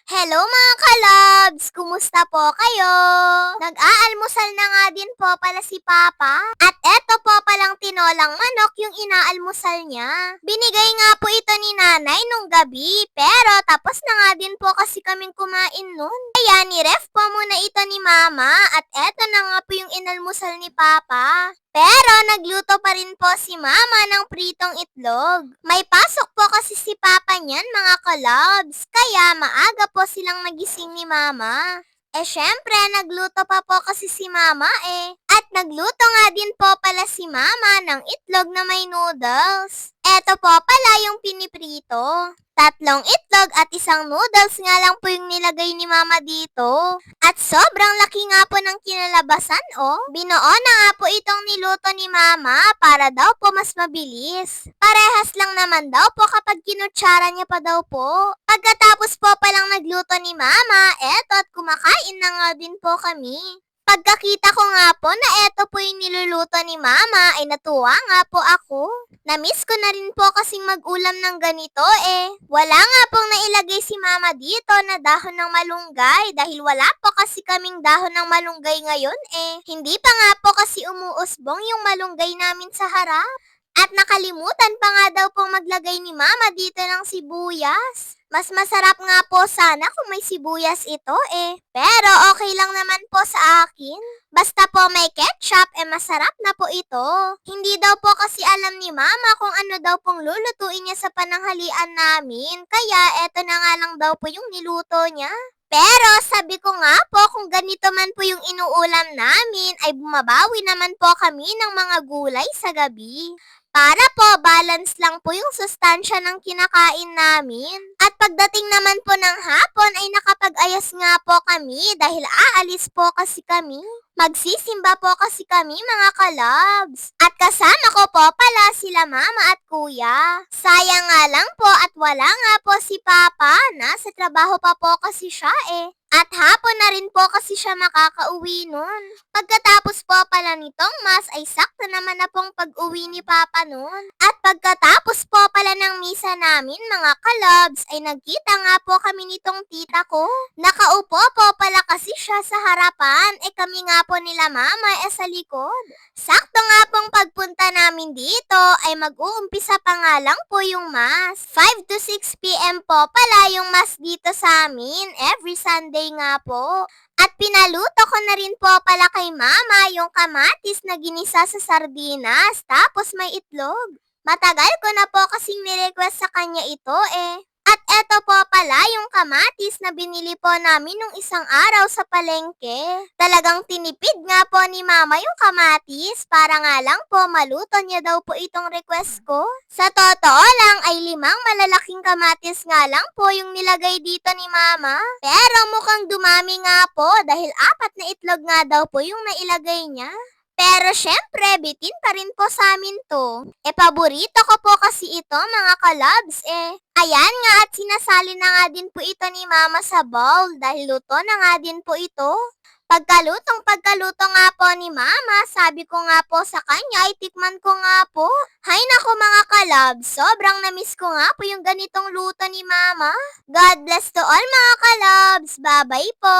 Hello mga kalabs! Kumusta po kayo? Nag-aalmusal na nga din po pala si Papa. At eto po palang tinolang manok yung inaalmusal niya. Binigay nga po ito ni nanay nung gabi, pero tapos na nga din po kasi kaming kumain nun. Kaya ni-ref po muna ito ni Mama at eto na nga po yung inalmusal ni Papa. Pero nagluto pa rin po si Mama ng pritong itlog. May pasok po kasi si Papa niyan mga kalabs, kaya maaga po silang nagising ni Mama. Syempre, nagluto pa po kasi si Mama eh. At nagluto nga din po pala si Mama ng itlog na may noodles. Eto po pala yung piniprito. 3 itlog at isang noodles nga lang po yung nilagay ni Mama dito. At sobrang laki nga po ng kinalabasan oh. Binuo na nga po itong niluto ni Mama para daw po mas mabilis. Parehas lang naman daw po kapag kinutsara niya pa daw po. Pagkatapos po palang nagluto ni Mama, eto at kumakain na nga din po kami. Pagkakita ko nga po na eto po yung niluluto ni Mama ay natuwa nga po ako. Namiss ko na rin po kasing mag-ulam ng ganito eh. Wala nga pong nailagay si Mama dito na dahon ng malunggay dahil wala po kasi kaming dahon ng malunggay ngayon eh. Hindi pa nga po kasi umuusbong yung malunggay namin sa harap. At nakalimutan pa nga daw pong maglagay ni Mama dito ng sibuyas. Mas masarap nga po sana kung may sibuyas ito eh. Pero okay lang naman po sa akin. Basta po may ketchup, masarap na po ito. Hindi daw po kasi alam ni Mama kung ano daw pong lulutuin niya sa pananghalian namin. Kaya eto na nga lang daw po yung niluto niya. Pero sabi ko nga po kung ganito man po yung inuulam namin ay bumabawi naman po kami ng mga gulay sa gabi. Para po balance lang po yung sustansya ng kinakain namin. At pagdating naman po ng hapon ay nakapag-ayos nga po kami dahil aalis po kasi kami. Magsisimba po kasi kami mga kalabs. At kasama ko po pala sila Mama at Kuya. Sayang nga lang po at wala nga po si Papa. Nasa trabaho pa po kasi siya eh. At hapon na rin po kasi siya makakauwi nun. Pagkatapos po pala nitong mas ay sakto naman na pong pag-uwi ni Papa nun. At pagkatapos po pala ng misa namin mga kalabs ay nagkita nga po kami nitong tita ko. Nakaupo po pala kasi siya sa harapan kami nga po nila Mama sa likod. Sakto nga pong pagpunta namin dito ay mag-uumpisa pa nga lang po yung mass. 5 to 6 p.m. po pala yung mass dito sa amin every Sunday nga po. At pinaluto ko na rin po pala kay Mama yung kamatis na ginisa sa sardinas tapos may itlog. Matagal ko na po kasing nirequest sa kanya ito eh. At eto po pala yung kamatis na binili po namin nung isang araw sa palengke. Talagang tinipid nga po ni Mama yung kamatis para nga lang po maluto niya daw po itong request ko. Sa totoo lang ay 5 malalaking kamatis nga lang po yung nilagay dito ni Mama. Pero mukhang dumami nga po dahil 4 na itlog nga daw po yung nailagay niya. Pero syempre, bitin pa rin po sa amin to. Paborito ko po kasi ito mga kalabs eh. Ayan nga at sinasali na nga din po ito ni Mama sa bowl dahil luto na nga din po ito. Pagkaluto nga po ni Mama, sabi ko nga po sa kanya ay tikman ko nga po. Hay nako mga kalabs, sobrang namiss ko nga po yung ganitong luto ni Mama. God bless to all mga kalabs, bye bye po!